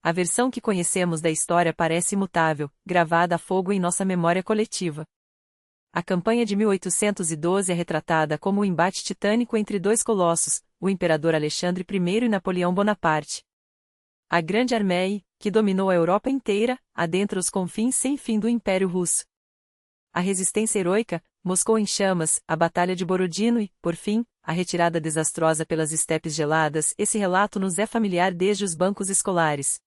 A versão que conhecemos da história parece imutável, gravada a fogo em nossa memória coletiva. A campanha de 1812 é retratada como um embate titânico entre dois colossos, o imperador Alexandre I e Napoleão Bonaparte. A Grande Armée, que dominou a Europa inteira, adentra os confins sem fim do Império Russo. A resistência heroica, Moscou em chamas, a Batalha de Borodino e, por fim, a retirada desastrosa pelas estepes geladas. Esse relato nos é familiar desde os bancos escolares.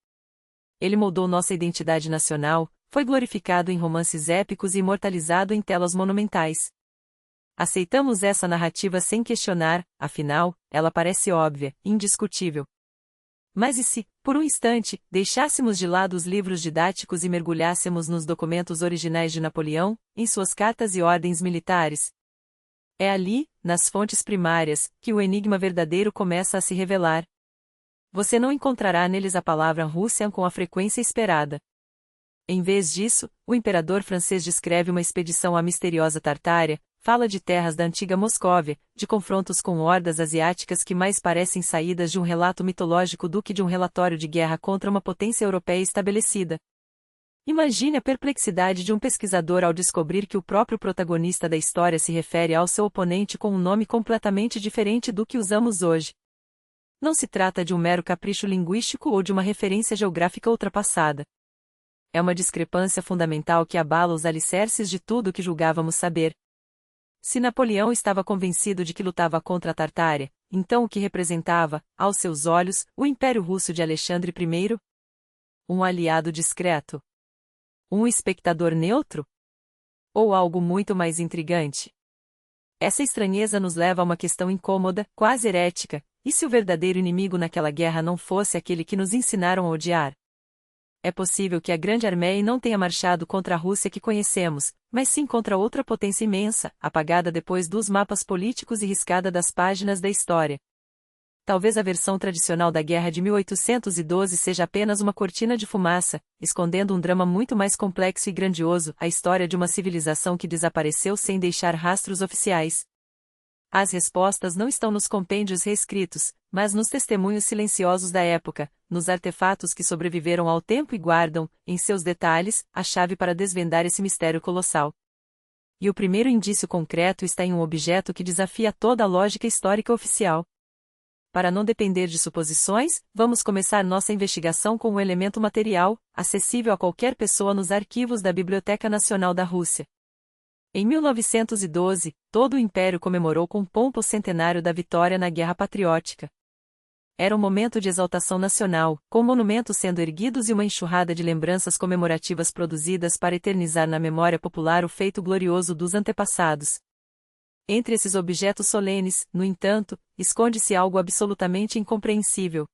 Ele moldou nossa identidade nacional, foi glorificado em romances épicos e imortalizado em telas monumentais. Aceitamos essa narrativa sem questionar, afinal, ela parece óbvia, indiscutível. Mas e se, por um instante, deixássemos de lado os livros didáticos e mergulhássemos nos documentos originais de Napoleão, em suas cartas e ordens militares? É ali, nas fontes primárias, que o enigma verdadeiro começa a se revelar. Você não encontrará neles a palavra Russian com a frequência esperada. Em vez disso, o imperador francês descreve uma expedição à misteriosa Tartária, fala de terras da antiga Moscóvia, de confrontos com hordas asiáticas que mais parecem saídas de um relato mitológico do que de um relatório de guerra contra uma potência europeia estabelecida. Imagine a perplexidade de um pesquisador ao descobrir que o próprio protagonista da história se refere ao seu oponente com um nome completamente diferente do que usamos hoje. Não se trata de um mero capricho linguístico ou de uma referência geográfica ultrapassada. É uma discrepância fundamental que abala os alicerces de tudo o que julgávamos saber. Se Napoleão estava convencido de que lutava contra a Tartária, então o que representava, aos seus olhos, o Império Russo de Alexandre I? Um aliado discreto? Um espectador neutro? Ou algo muito mais intrigante? Essa estranheza nos leva a uma questão incômoda, quase herética: e se o verdadeiro inimigo naquela guerra não fosse aquele que nos ensinaram a odiar? É possível que a Grande Armée não tenha marchado contra a Rússia que conhecemos, mas sim contra outra potência imensa, apagada depois dos mapas políticos e riscada das páginas da história. Talvez a versão tradicional da Guerra de 1812 seja apenas uma cortina de fumaça, escondendo um drama muito mais complexo e grandioso, a história de uma civilização que desapareceu sem deixar rastros oficiais. As respostas não estão nos compêndios reescritos, mas nos testemunhos silenciosos da época, nos artefatos que sobreviveram ao tempo e guardam, em seus detalhes, a chave para desvendar esse mistério colossal. E o primeiro indício concreto está em um objeto que desafia toda a lógica histórica oficial. Para não depender de suposições, vamos começar nossa investigação com um elemento material, acessível a qualquer pessoa nos arquivos da Biblioteca Nacional da Rússia. Em 1912, todo o Império comemorou com pompa o centenário da vitória na Guerra Patriótica. Era um momento de exaltação nacional, com monumentos sendo erguidos e uma enxurrada de lembranças comemorativas produzidas para eternizar na memória popular o feito glorioso dos antepassados. Entre esses objetos solenes, no entanto, esconde-se algo absolutamente incompreensível.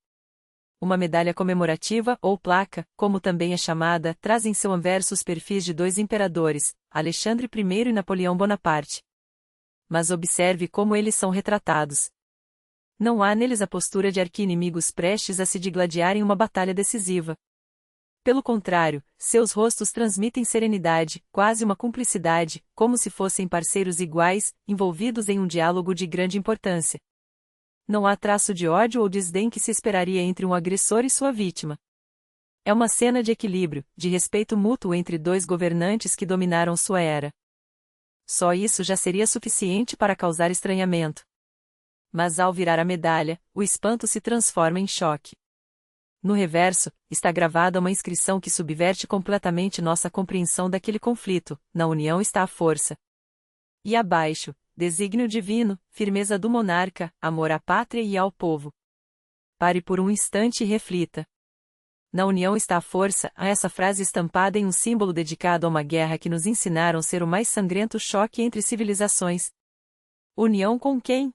Uma medalha comemorativa, ou placa, como também é chamada, traz em seu anverso os perfis de dois imperadores, Alexandre I e Napoleão Bonaparte. Mas observe como eles são retratados. Não há neles a postura de arqui-inimigos prestes a se digladiar em uma batalha decisiva. Pelo contrário, seus rostos transmitem serenidade, quase uma cumplicidade, como se fossem parceiros iguais, envolvidos em um diálogo de grande importância. Não há traço de ódio ou desdém que se esperaria entre um agressor e sua vítima. É uma cena de equilíbrio, de respeito mútuo entre dois governantes que dominaram sua era. Só isso já seria suficiente para causar estranhamento. Mas ao virar a medalha, o espanto se transforma em choque. No reverso, está gravada uma inscrição que subverte completamente nossa compreensão daquele conflito: na união está a força. E abaixo, desígnio divino, firmeza do monarca, amor à pátria e ao povo. Pare por um instante e reflita. Na união está a força, a essa frase estampada em um símbolo dedicado a uma guerra que nos ensinaram ser o mais sangrento choque entre civilizações. União com quem?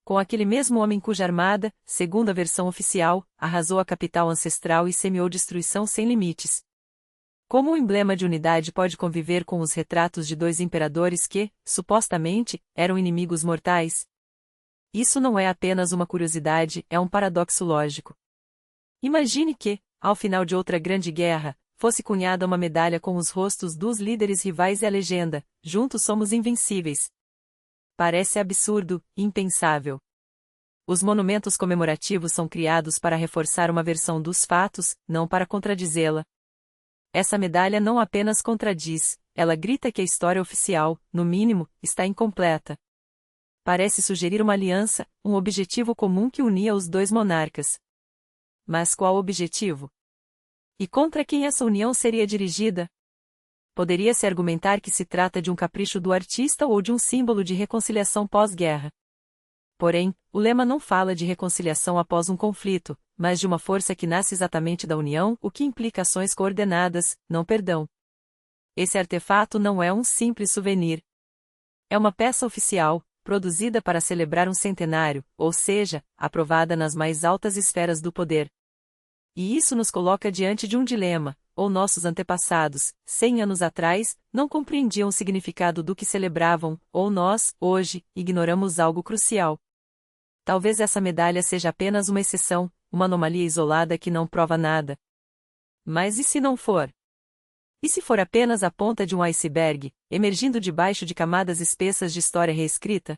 Com aquele mesmo homem cuja armada, segundo a versão oficial, arrasou a capital ancestral e semeou destruição sem limites. Como um emblema de unidade pode conviver com os retratos de dois imperadores que, supostamente, eram inimigos mortais? Isso não é apenas uma curiosidade, é um paradoxo lógico. Imagine que, ao final de outra grande guerra, fosse cunhada uma medalha com os rostos dos líderes rivais e a legenda: juntos somos invencíveis. Parece absurdo, impensável. Os monumentos comemorativos são criados para reforçar uma versão dos fatos, não para contradizê-la. Essa medalha não apenas contradiz, ela grita que a história oficial, no mínimo, está incompleta. Parece sugerir uma aliança, um objetivo comum que unia os dois monarcas. Mas qual objetivo? E contra quem essa união seria dirigida? Poderia-se argumentar que se trata de um capricho do artista ou de um símbolo de reconciliação pós-guerra. Porém, o lema não fala de reconciliação após um conflito, mas de uma força que nasce exatamente da união, o que implica ações coordenadas, não perdão. Esse artefato não é um simples souvenir. É uma peça oficial, produzida para celebrar um centenário, ou seja, aprovada nas mais altas esferas do poder. E isso nos coloca diante de um dilema: ou nossos antepassados, 100 anos atrás, não compreendiam o significado do que celebravam, ou nós, hoje, ignoramos algo crucial. Talvez essa medalha seja apenas uma exceção, uma anomalia isolada que não prova nada. Mas e se não for? E se for apenas a ponta de um iceberg, emergindo debaixo de camadas espessas de história reescrita?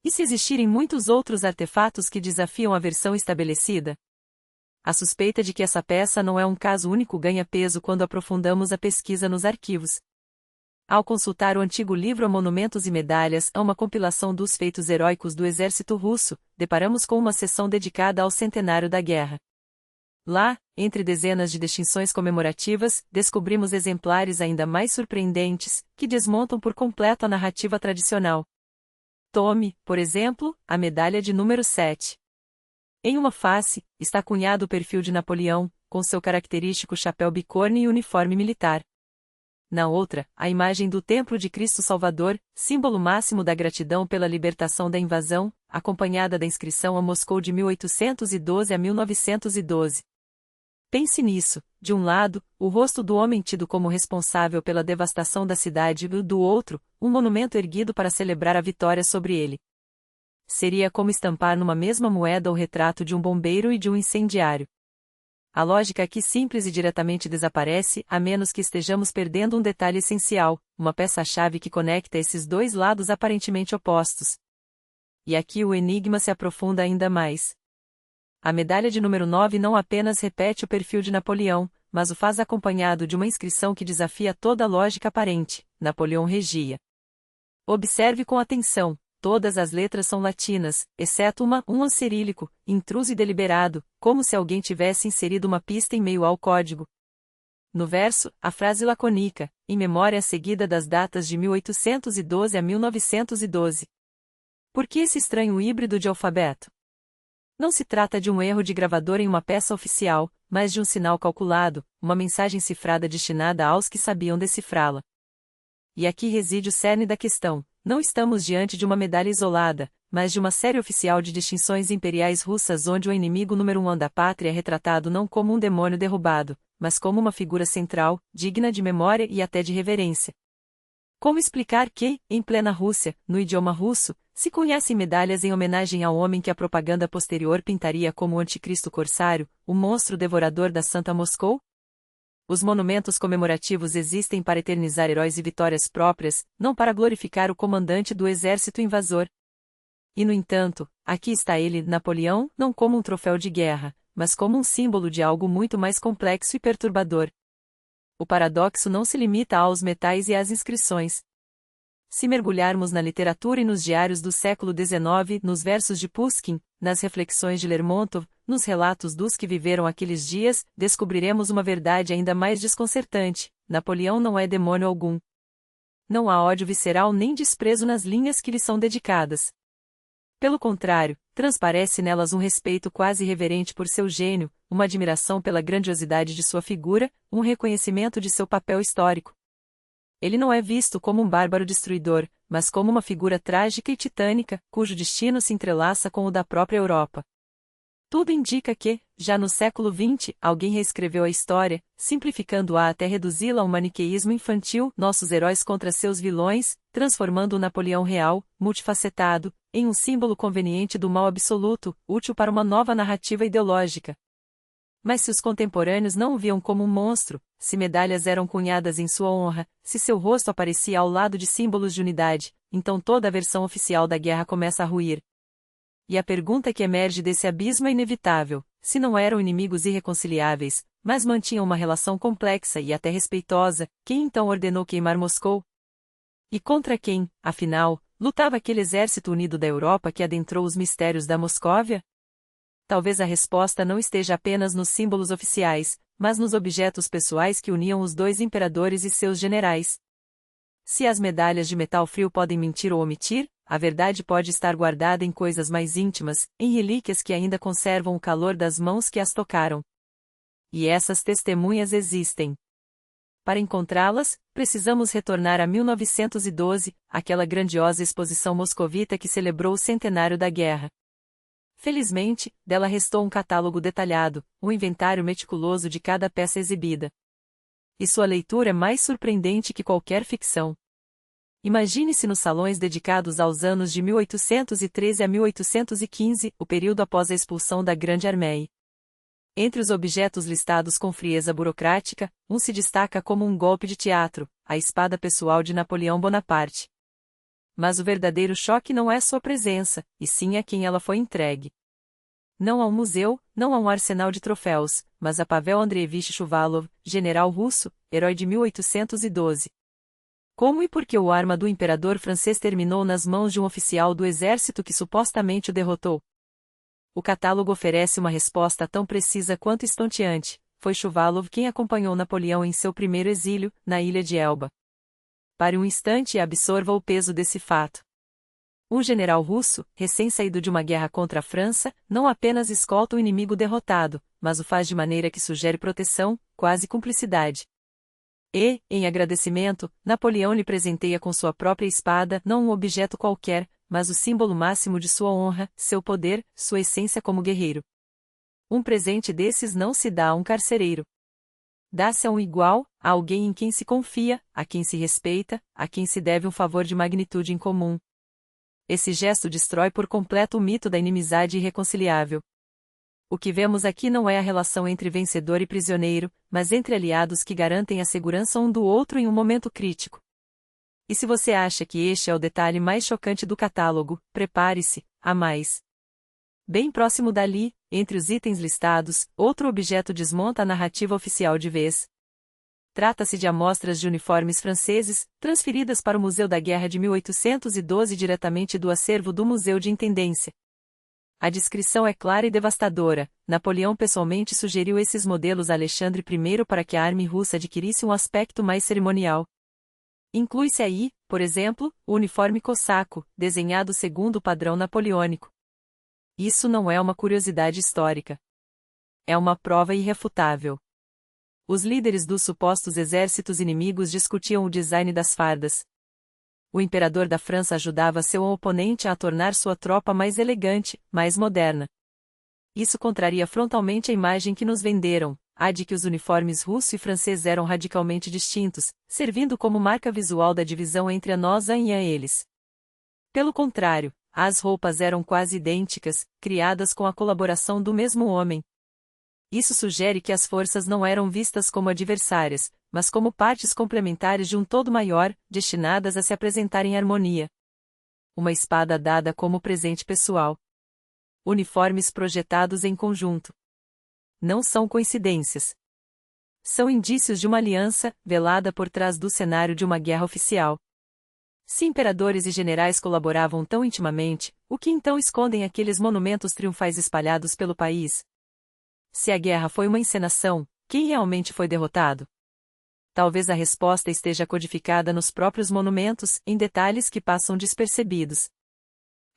E se existirem muitos outros artefatos que desafiam a versão estabelecida? A suspeita de que essa peça não é um caso único ganha peso quando aprofundamos a pesquisa nos arquivos. Ao consultar o antigo livro Monumentos e Medalhas, uma compilação dos feitos heróicos do exército russo, deparamos com uma seção dedicada ao centenário da guerra. Lá, entre dezenas de distinções comemorativas, descobrimos exemplares ainda mais surpreendentes, que desmontam por completo a narrativa tradicional. Tome, por exemplo, a medalha de número 7. Em uma face, está cunhado o perfil de Napoleão, com seu característico chapéu bicorne e uniforme militar. Na outra, a imagem do Templo de Cristo Salvador, símbolo máximo da gratidão pela libertação da invasão, acompanhada da inscrição a Moscou de 1812 a 1912. Pense nisso: de um lado, o rosto do homem tido como responsável pela devastação da cidade e do outro, um monumento erguido para celebrar a vitória sobre ele. Seria como estampar numa mesma moeda o retrato de um bombeiro e de um incendiário. A lógica aqui simples e diretamente desaparece, a menos que estejamos perdendo um detalhe essencial, uma peça-chave que conecta esses dois lados aparentemente opostos. E aqui o enigma se aprofunda ainda mais. A medalha de número 9 não apenas repete o perfil de Napoleão, mas o faz acompanhado de uma inscrição que desafia toda a lógica aparente: Napoleão regia. Observe com atenção. Todas as letras são latinas, exceto um cirílico, intruso e deliberado, como se alguém tivesse inserido uma pista em meio ao código. No verso, a frase lacônica, em memória seguida das datas de 1812 a 1912. Por que esse estranho híbrido de alfabeto? Não se trata de um erro de gravador em uma peça oficial, mas de um sinal calculado, uma mensagem cifrada destinada aos que sabiam decifrá-la. E aqui reside o cerne da questão. Não estamos diante de uma medalha isolada, mas de uma série oficial de distinções imperiais russas onde o inimigo número 1 da pátria é retratado não como um demônio derrubado, mas como uma figura central, digna de memória e até de reverência. Como explicar que, em plena Rússia, no idioma russo, se conhecem medalhas em homenagem ao homem que a propaganda posterior pintaria como o anticristo corsário, o monstro devorador da Santa Moscou? Os monumentos comemorativos existem para eternizar heróis e vitórias próprias, não para glorificar o comandante do exército invasor. E no entanto, aqui está ele, Napoleão, não como um troféu de guerra, mas como um símbolo de algo muito mais complexo e perturbador. O paradoxo não se limita aos metais e às inscrições. Se mergulharmos na literatura e nos diários do século XIX, nos versos de Pushkin, nas reflexões de Lermontov, nos relatos dos que viveram aqueles dias, descobriremos uma verdade ainda mais desconcertante: Napoleão não é demônio algum. Não há ódio visceral nem desprezo nas linhas que lhe são dedicadas. Pelo contrário, transparece nelas um respeito quase reverente por seu gênio, uma admiração pela grandiosidade de sua figura, um reconhecimento de seu papel histórico. Ele não é visto como um bárbaro destruidor, mas como uma figura trágica e titânica, cujo destino se entrelaça com o da própria Europa. Tudo indica que, já no século XX, alguém reescreveu a história, simplificando-a até reduzi-la a um maniqueísmo infantil, nossos heróis contra seus vilões, transformando o Napoleão real, multifacetado, em um símbolo conveniente do mal absoluto, útil para uma nova narrativa ideológica. Mas se os contemporâneos não o viam como um monstro, se medalhas eram cunhadas em sua honra, se seu rosto aparecia ao lado de símbolos de unidade, então toda a versão oficial da guerra começa a ruir. E a pergunta que emerge desse abismo é inevitável: se não eram inimigos irreconciliáveis, mas mantinham uma relação complexa e até respeitosa, quem então ordenou queimar Moscou? E contra quem, afinal, lutava aquele exército unido da Europa que adentrou os mistérios da Moscóvia? Talvez a resposta não esteja apenas nos símbolos oficiais, mas nos objetos pessoais que uniam os dois imperadores e seus generais. Se as medalhas de metal frio podem mentir ou omitir, a verdade pode estar guardada em coisas mais íntimas, em relíquias que ainda conservam o calor das mãos que as tocaram. E essas testemunhas existem. Para encontrá-las, precisamos retornar a 1912, aquela grandiosa exposição moscovita que celebrou o centenário da guerra. Felizmente, dela restou um catálogo detalhado, um inventário meticuloso de cada peça exibida. E sua leitura é mais surpreendente que qualquer ficção. Imagine-se nos salões dedicados aos anos de 1813 a 1815, o período após a expulsão da Grande Armée. Entre os objetos listados com frieza burocrática, um se destaca como um golpe de teatro, a espada pessoal de Napoleão Bonaparte. Mas o verdadeiro choque não é sua presença, e sim a quem ela foi entregue. Não a um museu, não a um arsenal de troféus, mas a Pavel Andreevich Shuvalov, general russo, herói de 1812. Como e por que o arma do imperador francês terminou nas mãos de um oficial do exército que supostamente o derrotou? O catálogo oferece uma resposta tão precisa quanto estonteante: foi Shuvalov quem acompanhou Napoleão em seu primeiro exílio, na ilha de Elba. Pare um instante e absorva o peso desse fato. Um general russo, recém-saído de uma guerra contra a França, não apenas escolta o inimigo derrotado, mas o faz de maneira que sugere proteção, quase cumplicidade. E, em agradecimento, Napoleão lhe presenteia com sua própria espada não um objeto qualquer, mas o símbolo máximo de sua honra, seu poder, sua essência como guerreiro. Um presente desses não se dá a um carcereiro. Dá-se a um igual, a alguém em quem se confia, a quem se respeita, a quem se deve um favor de magnitude incomum. Esse gesto destrói por completo o mito da inimizade irreconciliável. O que vemos aqui não é a relação entre vencedor e prisioneiro, mas entre aliados que garantem a segurança um do outro em um momento crítico. E se você acha que este é o detalhe mais chocante do catálogo, prepare-se, há mais. Bem próximo dali, entre os itens listados, outro objeto desmonta a narrativa oficial de vez. Trata-se de amostras de uniformes franceses, transferidas para o Museu da Guerra de 1812 diretamente do acervo do Museu de Intendência. A descrição é clara e devastadora: Napoleão pessoalmente sugeriu esses modelos a Alexandre I para que a arma russa adquirisse um aspecto mais cerimonial. Inclui-se aí, por exemplo, o uniforme cossaco, desenhado segundo o padrão napoleônico. Isso não é uma curiosidade histórica. É uma prova irrefutável. Os líderes dos supostos exércitos inimigos discutiam o design das fardas. O imperador da França ajudava seu oponente a tornar sua tropa mais elegante, mais moderna. Isso contraria frontalmente a imagem que nos venderam, a de que os uniformes russo e francês eram radicalmente distintos, servindo como marca visual da divisão entre a nós e a eles. Pelo contrário, as roupas eram quase idênticas, criadas com a colaboração do mesmo homem. Isso sugere que as forças não eram vistas como adversárias, mas como partes complementares de um todo maior, destinadas a se apresentar em harmonia. Uma espada dada como presente pessoal. Uniformes projetados em conjunto. Não são coincidências. São indícios de uma aliança, velada por trás do cenário de uma guerra oficial. Se imperadores e generais colaboravam tão intimamente, o que então escondem aqueles monumentos triunfais espalhados pelo país? Se a guerra foi uma encenação, quem realmente foi derrotado? Talvez a resposta esteja codificada nos próprios monumentos, em detalhes que passam despercebidos.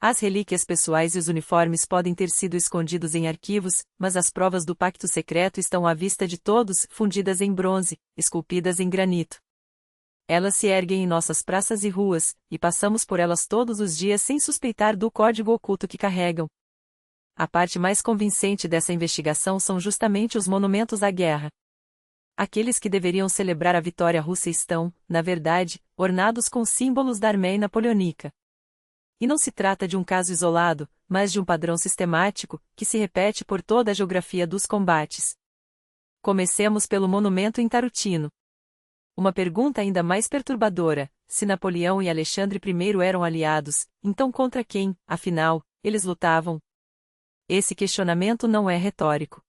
As relíquias pessoais e os uniformes podem ter sido escondidos em arquivos, mas as provas do pacto secreto estão à vista de todos, fundidas em bronze, esculpidas em granito. Elas se erguem em nossas praças e ruas, e passamos por elas todos os dias sem suspeitar do código oculto que carregam. A parte mais convincente dessa investigação são justamente os monumentos à guerra. Aqueles que deveriam celebrar a vitória russa estão, na verdade, ornados com símbolos da Armée napoleônica. E não se trata de um caso isolado, mas de um padrão sistemático, que se repete por toda a geografia dos combates. Comecemos pelo monumento em Tarutino. Uma pergunta ainda mais perturbadora: se Napoleão e Alexandre I eram aliados, então contra quem, afinal, eles lutavam? Esse questionamento não é retórico.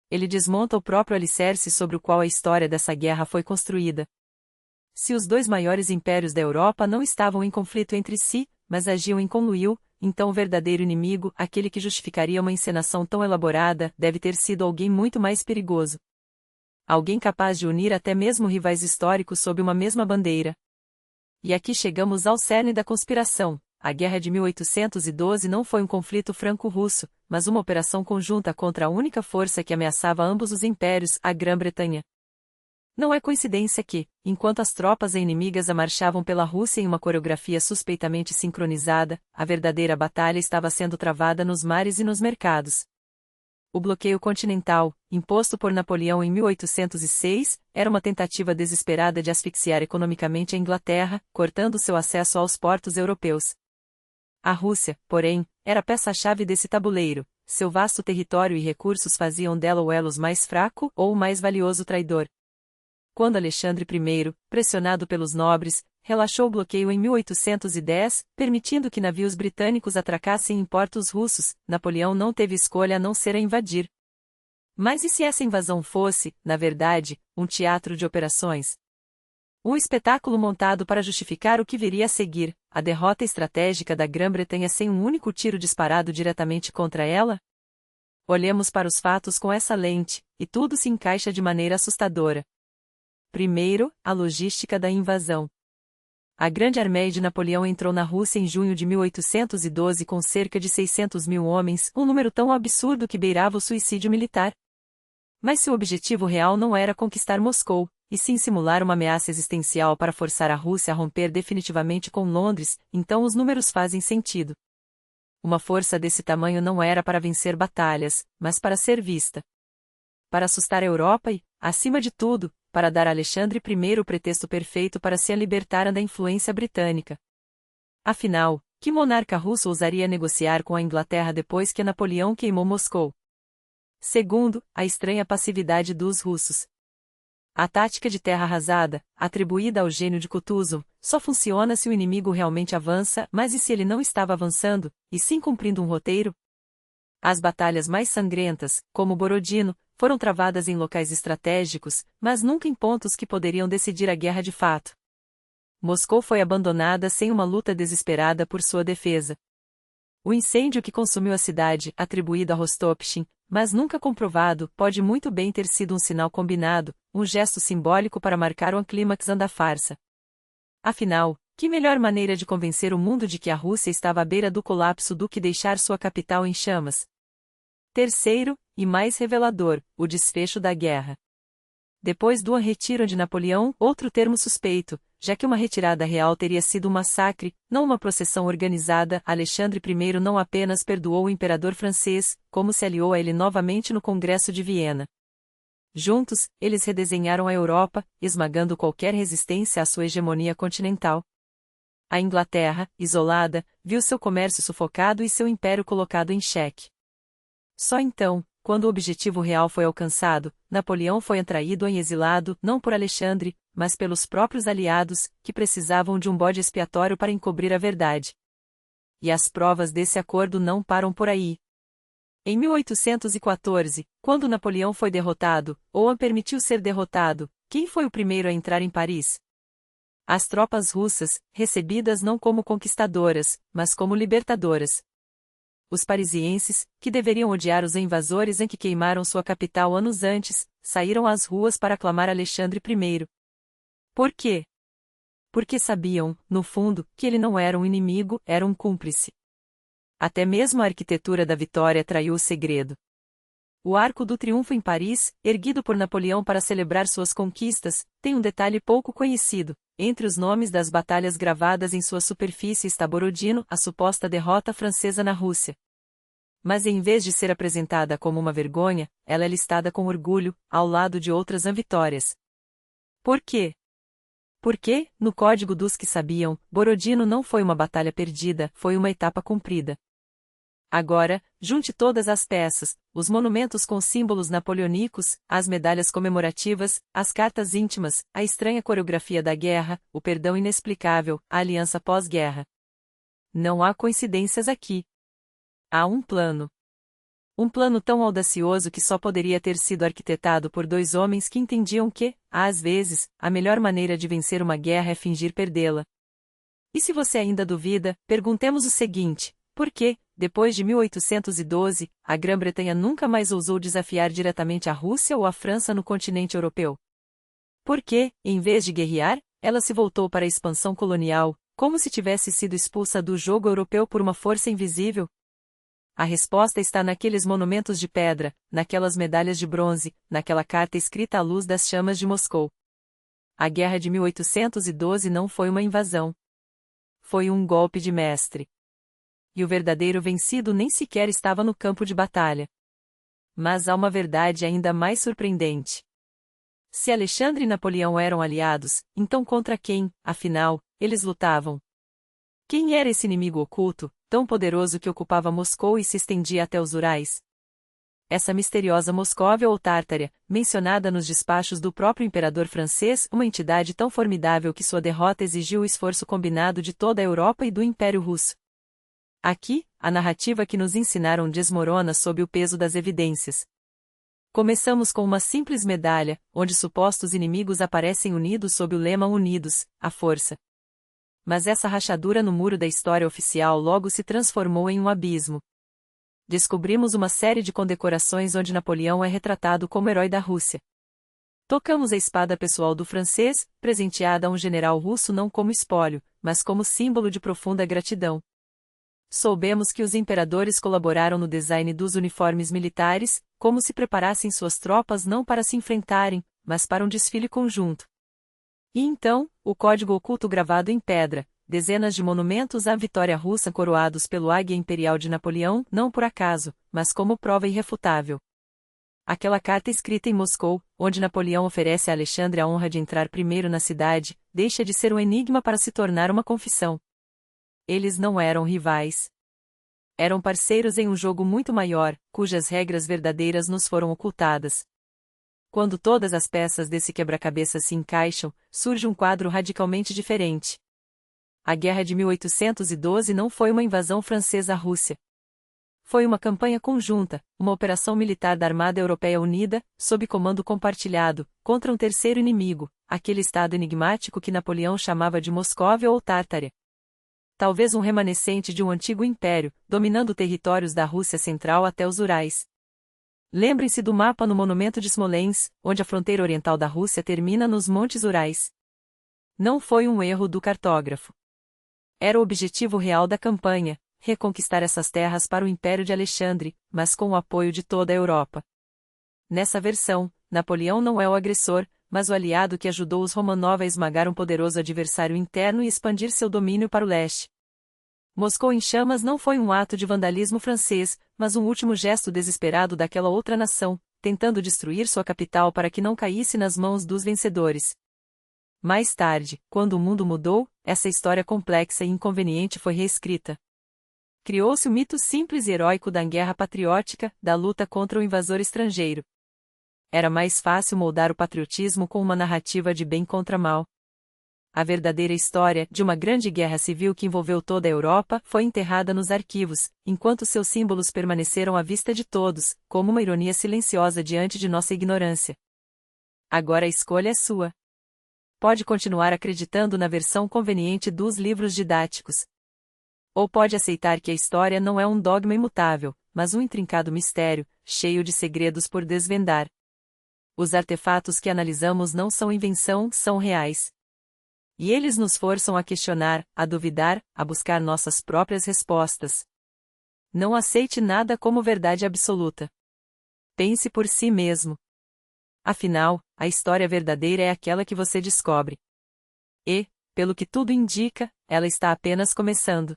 Ele desmonta o próprio alicerce sobre o qual a história dessa guerra foi construída. Se os dois maiores impérios da Europa não estavam em conflito entre si, mas agiam em conluio, então o verdadeiro inimigo, aquele que justificaria uma encenação tão elaborada, deve ter sido alguém muito mais perigoso. Alguém capaz de unir até mesmo rivais históricos sob uma mesma bandeira. E aqui chegamos ao cerne da conspiração. A Guerra de 1812 não foi um conflito franco-russo, mas uma operação conjunta contra a única força que ameaçava ambos os impérios, a Grã-Bretanha. Não é coincidência que, enquanto as tropas inimigas marchavam pela Rússia em uma coreografia suspeitamente sincronizada, a verdadeira batalha estava sendo travada nos mares e nos mercados. O bloqueio continental, imposto por Napoleão em 1806, era uma tentativa desesperada de asfixiar economicamente a Inglaterra, cortando seu acesso aos portos europeus. A Rússia, porém, era a peça-chave desse tabuleiro. Seu vasto território e recursos faziam dela o elo mais fraco ou o mais valioso traidor. Quando Alexandre I, pressionado pelos nobres, relaxou o bloqueio em 1810, permitindo que navios britânicos atracassem em portos russos, Napoleão não teve escolha a não ser a invadir. Mas e se essa invasão fosse, na verdade, um teatro de operações? Um espetáculo montado para justificar o que viria a seguir, a derrota estratégica da Grã-Bretanha sem um único tiro disparado diretamente contra ela? Olhemos para os fatos com essa lente, e tudo se encaixa de maneira assustadora. Primeiro, a logística da invasão. A Grande Armée de Napoleão entrou na Rússia em junho de 1812 com cerca de 600 mil homens, um número tão absurdo que beirava o suicídio militar. Mas seu objetivo real não era conquistar Moscou, e sim simular uma ameaça existencial para forçar a Rússia a romper definitivamente com Londres, então os números fazem sentido. Uma força desse tamanho não era para vencer batalhas, mas para ser vista. Para assustar a Europa e, acima de tudo, para dar a Alexandre I o pretexto perfeito para se libertar da influência britânica. Afinal, que monarca russo ousaria negociar com a Inglaterra depois que Napoleão queimou Moscou? Segundo, a estranha passividade dos russos. A tática de terra arrasada, atribuída ao gênio de Kutuzov, só funciona se o inimigo realmente avança, mas e se ele não estava avançando, e sim cumprindo um roteiro? As batalhas mais sangrentas, como Borodino, foram travadas em locais estratégicos, mas nunca em pontos que poderiam decidir a guerra de fato. Moscou foi abandonada sem uma luta desesperada por sua defesa. O incêndio que consumiu a cidade, atribuído a Rostopchin, mas nunca comprovado, pode muito bem ter sido um sinal combinado, um gesto simbólico para marcar o clímax da farsa. Afinal, que melhor maneira de convencer o mundo de que a Rússia estava à beira do colapso do que deixar sua capital em chamas? Terceiro, e mais revelador, o desfecho da guerra. Depois do retiro de Napoleão, outro termo suspeito, já que uma retirada real teria sido um massacre, não uma processão organizada, Alexandre I não apenas perdoou o imperador francês, como se aliou a ele novamente no Congresso de Viena. Juntos, eles redesenharam a Europa, esmagando qualquer resistência à sua hegemonia continental. A Inglaterra, isolada, viu seu comércio sufocado e seu império colocado em xeque. Só então, quando o objetivo real foi alcançado, Napoleão foi atraído e exilado não por Alexandre, mas pelos próprios aliados, que precisavam de um bode expiatório para encobrir a verdade. E as provas desse acordo não param por aí. Em 1814, quando Napoleão foi derrotado, ou permitiu ser derrotado, quem foi o primeiro a entrar em Paris? As tropas russas, recebidas não como conquistadoras, mas como libertadoras. Os parisienses, que deveriam odiar os invasores em que queimaram sua capital anos antes, saíram às ruas para aclamar Alexandre I. Por quê? Porque sabiam, no fundo, que ele não era um inimigo, era um cúmplice. Até mesmo a arquitetura da vitória traiu o segredo. O Arco do Triunfo em Paris, erguido por Napoleão para celebrar suas conquistas, tem um detalhe pouco conhecido. Entre os nomes das batalhas gravadas em sua superfície está Borodino, a suposta derrota francesa na Rússia. Mas em vez de ser apresentada como uma vergonha, ela é listada com orgulho, ao lado de outras vitórias. Por quê? Porque, no Código dos que sabiam, Borodino não foi uma batalha perdida, foi uma etapa cumprida. Agora, junte todas as peças, os monumentos com símbolos napoleônicos, as medalhas comemorativas, as cartas íntimas, a estranha coreografia da guerra, o perdão inexplicável, a aliança pós-guerra. Não há coincidências aqui. Há um plano. Um plano tão audacioso que só poderia ter sido arquitetado por dois homens que entendiam que, às vezes, a melhor maneira de vencer uma guerra é fingir perdê-la. E se você ainda duvida, perguntemos o seguinte: por que, depois de 1812, a Grã-Bretanha nunca mais ousou desafiar diretamente a Rússia ou a França no continente europeu? Por que, em vez de guerrear, ela se voltou para a expansão colonial, como se tivesse sido expulsa do jogo europeu por uma força invisível? A resposta está naqueles monumentos de pedra, naquelas medalhas de bronze, naquela carta escrita à luz das chamas de Moscou. A guerra de 1812 não foi uma invasão. Foi um golpe de mestre. E o verdadeiro vencido nem sequer estava no campo de batalha. Mas há uma verdade ainda mais surpreendente. Se Alexandre e Napoleão eram aliados, então contra quem, afinal, eles lutavam? Quem era esse inimigo oculto, tão poderoso que ocupava Moscou e se estendia até os Urais? Essa misteriosa Moscóvia ou Tártaria, mencionada nos despachos do próprio imperador francês, uma entidade tão formidável que sua derrota exigiu o esforço combinado de toda a Europa e do Império Russo. Aqui, a narrativa que nos ensinaram desmorona sob o peso das evidências. Começamos com uma simples medalha, onde supostos inimigos aparecem unidos sob o lema Unidos, a força. Mas essa rachadura no muro da história oficial logo se transformou em um abismo. Descobrimos uma série de condecorações onde Napoleão é retratado como herói da Rússia. Tocamos a espada pessoal do francês, presenteada a um general russo não como espólio, mas como símbolo de profunda gratidão. Soubemos que os imperadores colaboraram no design dos uniformes militares, como se preparassem suas tropas não para se enfrentarem, mas para um desfile conjunto. E então, o código oculto gravado em pedra, dezenas de monumentos à vitória russa coroados pelo Águia Imperial de Napoleão, não por acaso, mas como prova irrefutável. Aquela carta escrita em Moscou, onde Napoleão oferece a Alexandre a honra de entrar primeiro na cidade, deixa de ser um enigma para se tornar uma confissão. Eles não eram rivais. Eram parceiros em um jogo muito maior, cujas regras verdadeiras nos foram ocultadas. Quando todas as peças desse quebra-cabeças se encaixam, surge um quadro radicalmente diferente. A Guerra de 1812 não foi uma invasão francesa à Rússia. Foi uma campanha conjunta, uma operação militar da Armada Europeia Unida, sob comando compartilhado, contra um terceiro inimigo, aquele estado enigmático que Napoleão chamava de Moscóvia ou Tártaria. Talvez um remanescente de um antigo império, dominando territórios da Rússia central até os Urais. Lembrem-se do mapa no monumento de Smolensk, onde a fronteira oriental da Rússia termina nos Montes Urais. Não foi um erro do cartógrafo. Era o objetivo real da campanha, reconquistar essas terras para o Império de Alexandre, mas com o apoio de toda a Europa. Nessa versão, Napoleão não é o agressor, mas o aliado que ajudou os Romanov a esmagar um poderoso adversário interno e expandir seu domínio para o leste. Moscou em chamas não foi um ato de vandalismo francês, mas um último gesto desesperado daquela outra nação, tentando destruir sua capital para que não caísse nas mãos dos vencedores. Mais tarde, quando o mundo mudou, essa história complexa e inconveniente foi reescrita. Criou-se o mito simples e heróico da guerra patriótica, da luta contra o invasor estrangeiro. Era mais fácil moldar o patriotismo com uma narrativa de bem contra mal. A verdadeira história de uma grande guerra civil que envolveu toda a Europa foi enterrada nos arquivos, enquanto seus símbolos permaneceram à vista de todos, como uma ironia silenciosa diante de nossa ignorância. Agora a escolha é sua. Pode continuar acreditando na versão conveniente dos livros didáticos. Ou pode aceitar que a história não é um dogma imutável, mas um intrincado mistério, cheio de segredos por desvendar. Os artefatos que analisamos não são invenção, são reais. E eles nos forçam a questionar, a duvidar, a buscar nossas próprias respostas. Não aceite nada como verdade absoluta. Pense por si mesmo. Afinal, a história verdadeira é aquela que você descobre. E, pelo que tudo indica, ela está apenas começando.